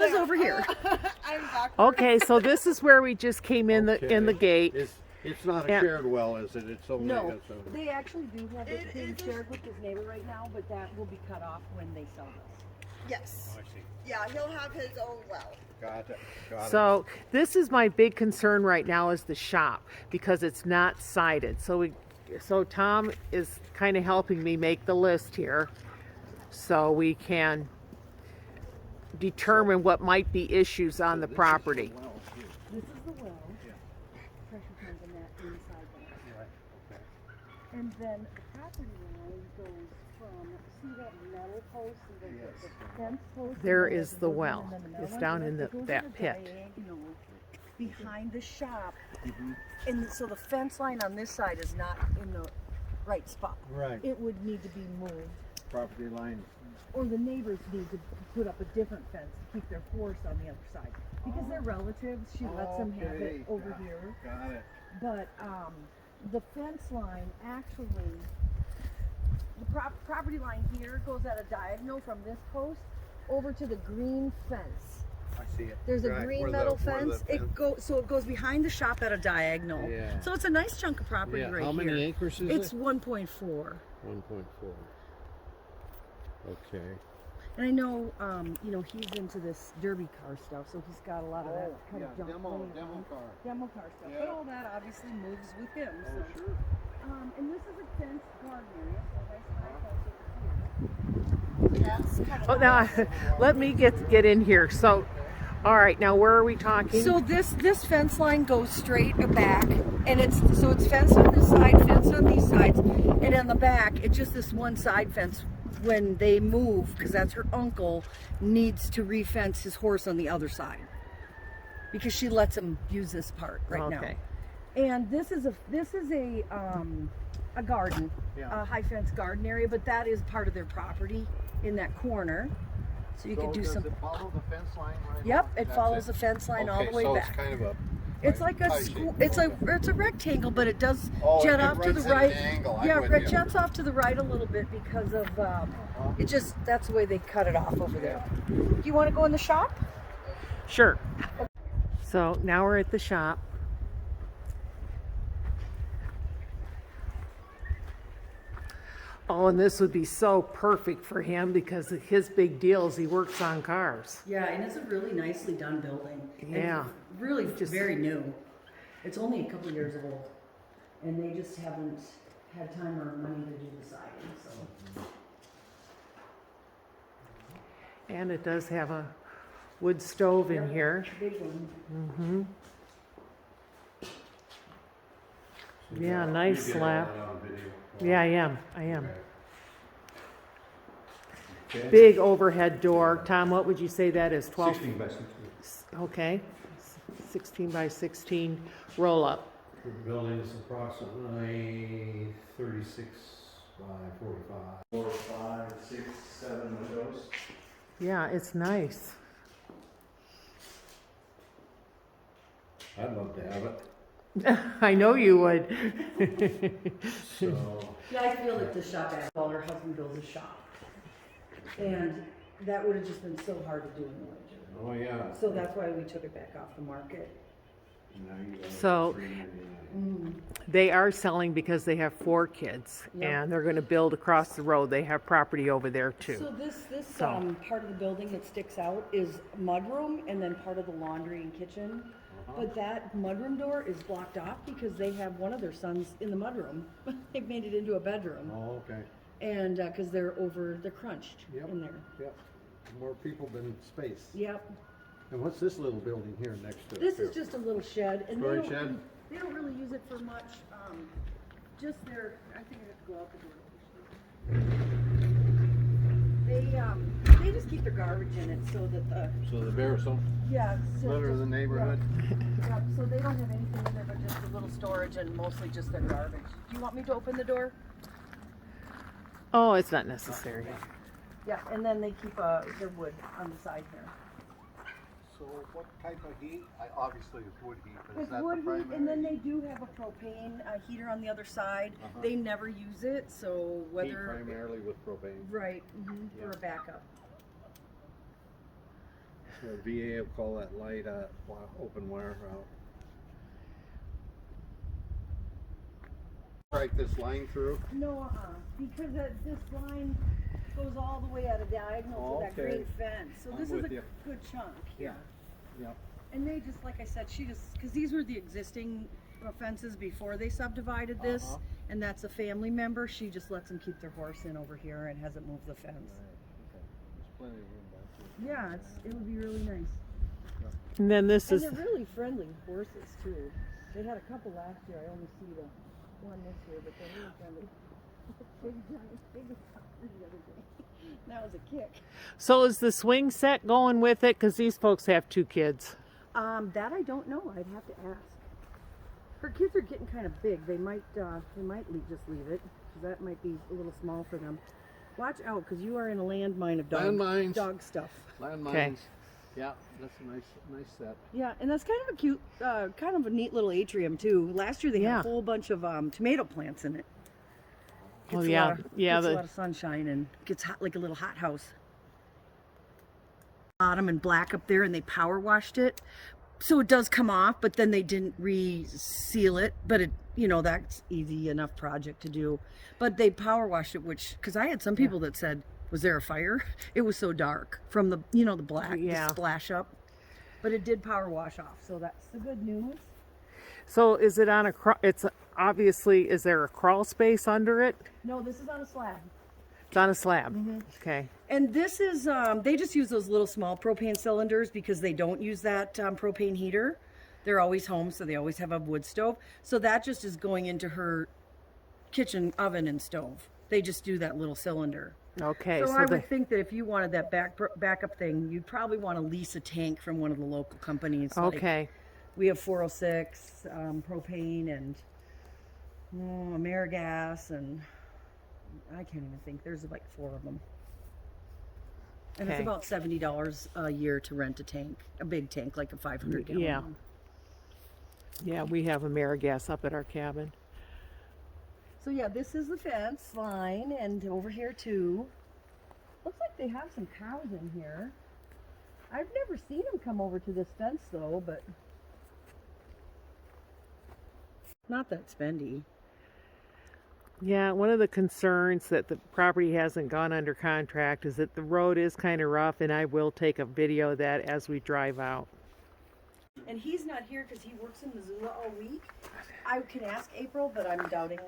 is over here. I'm back. Okay, so this is where we just came in the gate. It's not a shared well, is it? It's only No, they actually do have it being shared with his neighbor right now, but that will be cut off when they sell this. Yes. Oh, I see. Yeah, he'll have his own well. Got it. So this is my big concern right now is the shop because it's not sided. So Tom is kind of helping me make the list here so we can determine what might be issues on the property. This is the well. Pressure comes in that inside there. Right. Okay. And then the property line goes from, see that metal post, the fence post? There is the well. It's down in that pit. Diagonal behind the shop. And so the fence line on this side is not in the right spot. Right. It would need to be moved. Property line. Or the neighbors need to put up a different fence to keep their horse on the other side. Because they're relatives, she lets them have it over here. Got it. But the fence line actually, the property line here goes at a diagonal from this post over to the green fence. I see it. There's a green metal fence. It goes behind the shop at a diagonal. Yeah. So it's a nice chunk of property right here. How many acres is It's it? 1.4. 1.4. Okay. And I know, he's into this derby car stuff, so he's got a lot of that kind of junk. Demo car. Demo car stuff. Yeah. But all that obviously moves with him. Oh, So. sure. And this is a fenced garden area, so nice fence over here. That's kind of Now let me get in here. So, all right, now where are we talking? So this fence line goes straight back, and it's fenced on this side, fenced on these sides, and on the back it's just this one side fence. When they move, because that's her uncle, needs to refence his horse on the other side because she lets him use this part right now. And this is a garden, a high fence garden area, but that is part of their property in that corner. So you could do some. Does it follow the fence line right? Yep, it follows the fence line all the way back. It's kind of a. It's like it's a rectangle, but it does jet off to the runs right. at an angle. Yeah, it jets off to the right a little bit because of it just that's the way they cut it off over there. Do you want to go in the shop? Sure. So now we're at the shop. Oh, and this would be so perfect for him because his big deal is he works on cars. Yeah, and it's a really nicely done building. Yeah. And really just very new. It's only a couple years old. And they just haven't had time or money to do the siding, so. And it does have a wood stove in here. Big one. Mm-hmm. Yeah, nice slab. Yeah, I am. Okay. Big overhead door. Tom, what would you say that is? 12? 16 by 16. Okay. 16 by 16 roll up. The building is approximately 36 by 45. 4, 5, 6, 7 windows. Yeah, it's nice. I'd love to have it. I know you would. So, Yeah, I feel like the shop, while her husband builds a shop. And that would have just been so hard to do in the winter. oh yeah. So that's why we took it back off the market. Now you got So- They are selling because they have 4 kids, Yep. and they're going to build across the road. They have property over there too. So this So- part of the building that sticks out is mudroom and then part of the laundry and kitchen. But that mudroom door is blocked off because they have one of their sons in the mudroom. They've made it into a bedroom. Oh, okay. And because they're crunched Yep. in there. Yep. More people than space. Yep. And what's this little building here next to it? This is just a little shed, and Storage shed? they don't really use it for much. Just their, I think I have to go out the door. They just keep their garbage in it so that So the bears don't so litter just- the neighborhood? Yeah, so they don't have anything in there but just a little storage and mostly just their garbage. Do you want me to open the door? Oh, it's not necessary. Yeah, and then they keep their wood on the side here. So what type of heat? Obviously it's wood heat, but is It's that wood the heat, primary? and then they do have a propane heater on the other side. They never use it, so Heat whether primarily with propane. right for Yeah. a backup. The VA will call that light open wire route. Right this line through? No, because this line goes all the way at a diagonal to that Okay. green fence. So I'm this is with a you. good chunk. Yeah. Yep. And they just, like I said, because these were the existing fences before they subdivided this, Uh-huh. and that's a family member. She just lets them keep their horse in over here and hasn't moved the fence. Right. Okay. There's plenty of room back there. Yeah, it would be really nice. And then this And is, they're really friendly horses too. They had a couple last year. I only see the one this year, but they're really friendly. Big giant, big the other day. That was a kick. so is the swing set going with it? Because these folks have 2 kids. That I don't know. I'd have to ask. Her kids are getting kind of big. They might just leave it, because that might be a little small for them. Watch out, because you are in a landmine of Landmines. dog stuff. Landmines. Okay. Yeah, that's a nice set. Yeah, and that's kind of a cute, kind of a neat little atrium too. Last year they had Yeah. a whole bunch of tomato plants in it. Oh, Gets a yeah. lot of, Yeah, gets a lot of sunshine and gets hot like a little hot house. Bottom and black up there, and they power washed it, so it does come off. But then they didn't reseal it. But it, that's easy enough project to do. But they power washed it, which because I had some people that said, "Was there a fire?" It was so dark from the the black Yeah. the splash up. But it did power wash off, so that's the good news. So is it on a, it's obviously, is there a crawl space under it? No, this is on a slab. It's on a slab. Mm-hmm. Okay. And this is, they just use those little small propane cylinders because they don't use that propane heater. They're always home, so they always have a wood stove. So that just is going into her kitchen oven and stove. They just do that little cylinder. Okay. So So, I the, would think that if you wanted that backup thing, you'd probably want to lease a tank from one of the local companies. Like, okay. we have 406 propane and AmeriGas, and I can't even think. There's like 4 of them. And it's Okay. about $70 a year to rent a tank, a big tank, like a 500-gallon Yeah. one. Yeah, we have AmeriGas up at our cabin. So yeah, this is the fence line, and over here too. Looks like they have some cows in here. I've never seen them come over to this fence though, but not that spendy. Yeah, one of the concerns that the property hasn't gone under contract is that the road is kind of rough, and I will take a video of that as we drive out. And he's not here because he works in Missoula all week. I can ask April, but I'm doubting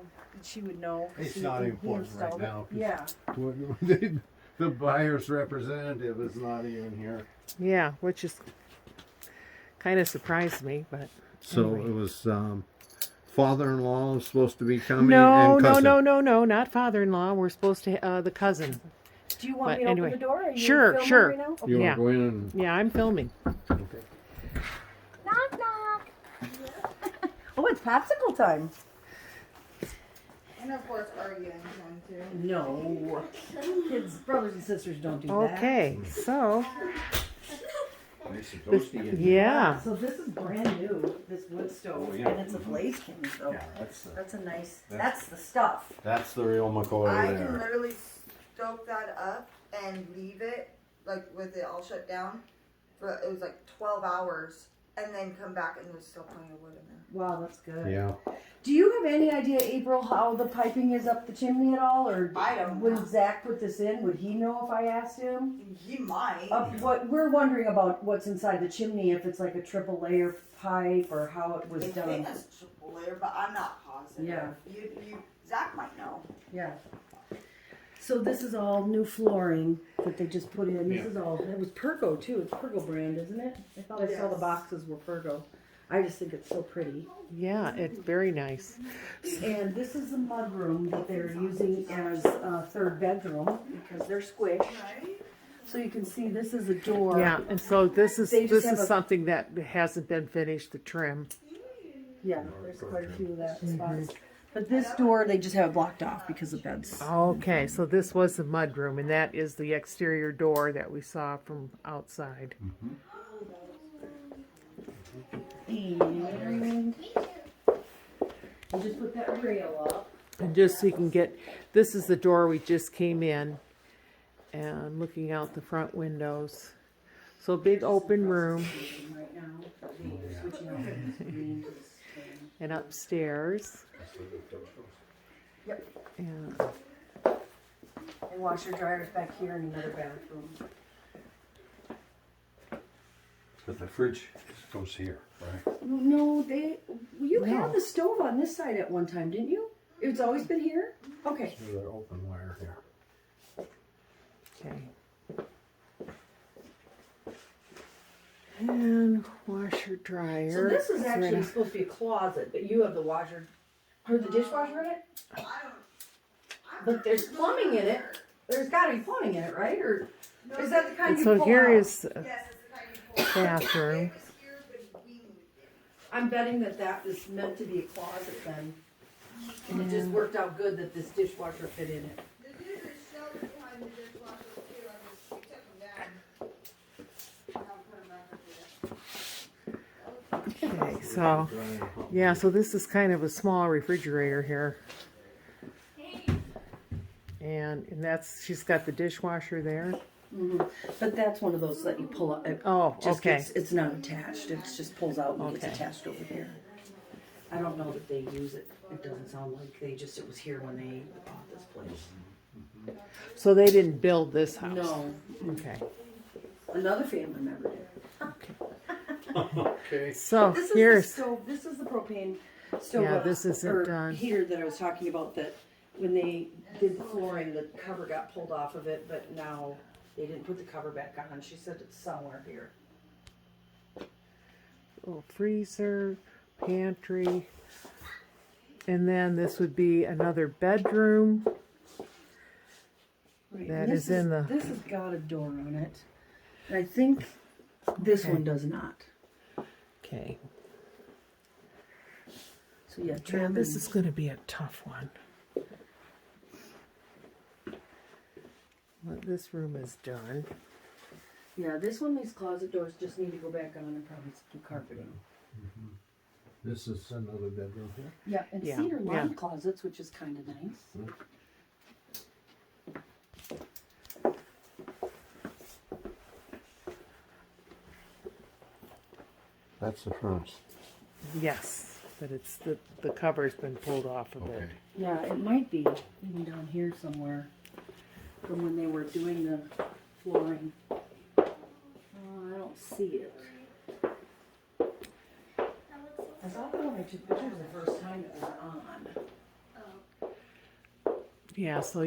she would know. It's He- not he important right installed it. now, 'cause- Yeah. The buyer's representative is not even here. Yeah, which is kind of surprised me, but So anyway. it was father-in-law was supposed to be coming No, and no, cousin. no, not father-in-law. We're supposed to the cousin. Do you want But me to anyway. open the door? Are you Sure, filming sure. right now? Okay. You Yeah. want to go in and Yeah, I'm filming. okay. Knock knock. Oh, it's popsicle time. And of course, arguing time too. No. Kids, brothers and sisters don't do that. Okay, so Nice and toasty in here. yeah, So this is brand new, this wood stove, Oh, yeah. and it's a blaze king, so Yeah, that's a nice, That's- that's the stuff. that's the real McCoy I can there. literally stoke that up and leave it, like with it all shut down, for it was like 12 hours, and then come back and there's still plenty of wood in there. Wow, that's good. Yeah. Do you have any idea, April, how the piping is up the chimney at all, or I don't when know. Zach put this in, would he know if I asked him? He might. What we're wondering about what's inside the chimney, if it's like a triple layer pipe or how it was I done. think it's triple layer, but I'm not positive. Yeah. Zach might know. Yeah. So this is all new flooring that they just put in. This is all, it was Pergo too. It's Pergo brand, isn't it? I thought I saw the Yes. boxes were Pergo. I just think it's so pretty. yeah, it's very nice. And this is the mud room that they're using as a 3rd bedroom because they're squished. So you can see this is a door. Yeah, and so this is They just have a- something that hasn't been finished, the trim. Yeah, there's quite a few of that spots. But this door, they just have it blocked off because of beds. Okay, so this was the mud room, and that is the exterior door that we saw from outside. And we just put that rail up. And just so you can get, this is the door we just came in, and looking out the front windows. So big open room. Right now, switching over from this green to this green. And upstairs. Yep. And And washer dryer's back here in another bathroom. But the fridge goes here, right? No, you No. had the stove on this side at one time, didn't you? It's always been here? Okay. There's an open wire here. okay. And washer dryer. So this is It's actually right supposed to be a closet, but you have the washer, or the dishwasher in it? But there's plumbing in it. There's gotta be plumbing in it, right? Or is that the kind And you so pull here out? is Yes, it's the kind you pull. bathroom. It was here, but we moved it. I'm betting that is meant to be a closet then. And it just worked out good that this dishwasher fit in it. The dude is shelves behind the dishwasher too. I just took them down. And I'll put them back up there. Okay, so yeah, so this is kind of a small refrigerator here. And that's, she's got the dishwasher there. But that's one of those that you pull up. It Oh, just okay. it's not attached. It just pulls out and gets Okay. attached over here. I don't know that they use it. It doesn't sound like it was here when they bought this place. So they didn't build this house. No, Okay. another family member did. Okay. So This is here's the stove. This is the propane stove. Yeah, this isn't or done. heater that I was talking about. That when they did the flooring, the cover got pulled off of it, but now they didn't put the cover back on. She said it's somewhere here. little freezer, pantry, and then this would be another bedroom. Right, That and is in the- This has got a door on it. And I think this Okay. one does not. Okay. So yeah, Yeah, trim this and- is going to be a tough one. Well, this room is done. Yeah, this one, these closet doors just need to go back on and probably some carpeting. This is another bedroom here. Yeah, and Yeah, cedar lined yeah. closets, which is kind of nice. That's the furnace. Yes, but it's the cover's been pulled off of it. Okay. Yeah, it might be even down here somewhere from when they were doing the flooring. Oh, I don't see it. I thought that when I took pictures the first time it was on. Yeah, so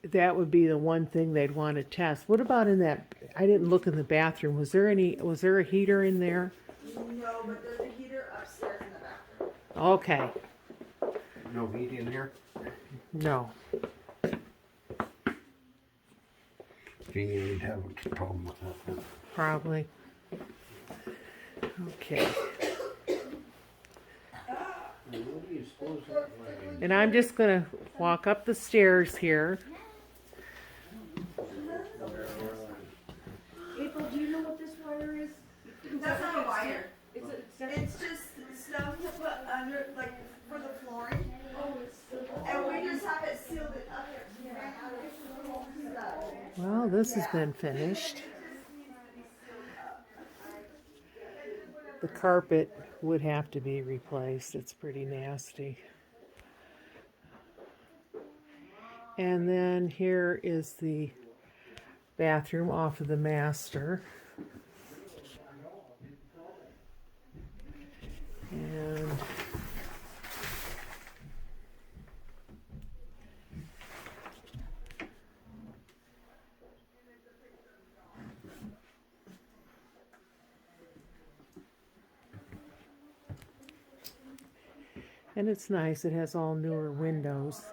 that would be the one thing they'd want to test. What about in that? I didn't look in the bathroom. Was there a heater in there? No, but there's a heater upstairs in the bathroom. Okay. No heat in here? No. Jeannie would have a problem with that then. Probably. Okay. What do you suppose that might be? And I'm just gonna walk up the stairs here. April, do you know what this wire is? That's not a wire. It's It's just stuff to put under, like, for the flooring. And we just have it sealed it up. Well, this has been finished. The carpet would have to be replaced. It's pretty nasty. And then here is the bathroom off of the master. And it's nice. It has all newer windows.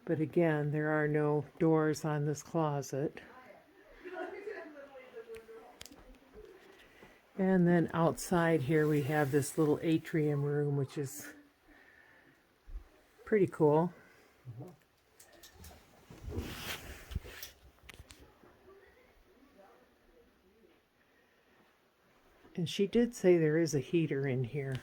But again, there are no doors on this closet. And then outside here we have this little atrium room, which is pretty cool. And she did say there is a heater in here.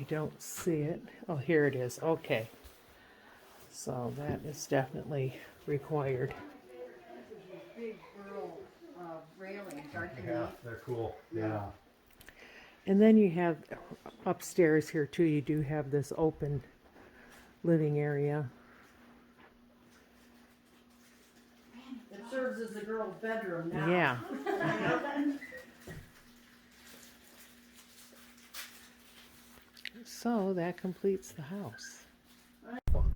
I don't see it. Oh, here it is. Okay. So that is definitely required. Big girl railings, aren't they? Yeah, they're cool. Yeah. And then you have upstairs here too, you do have this open living area. It serves as the girl's bedroom now. Yeah. So that completes the house.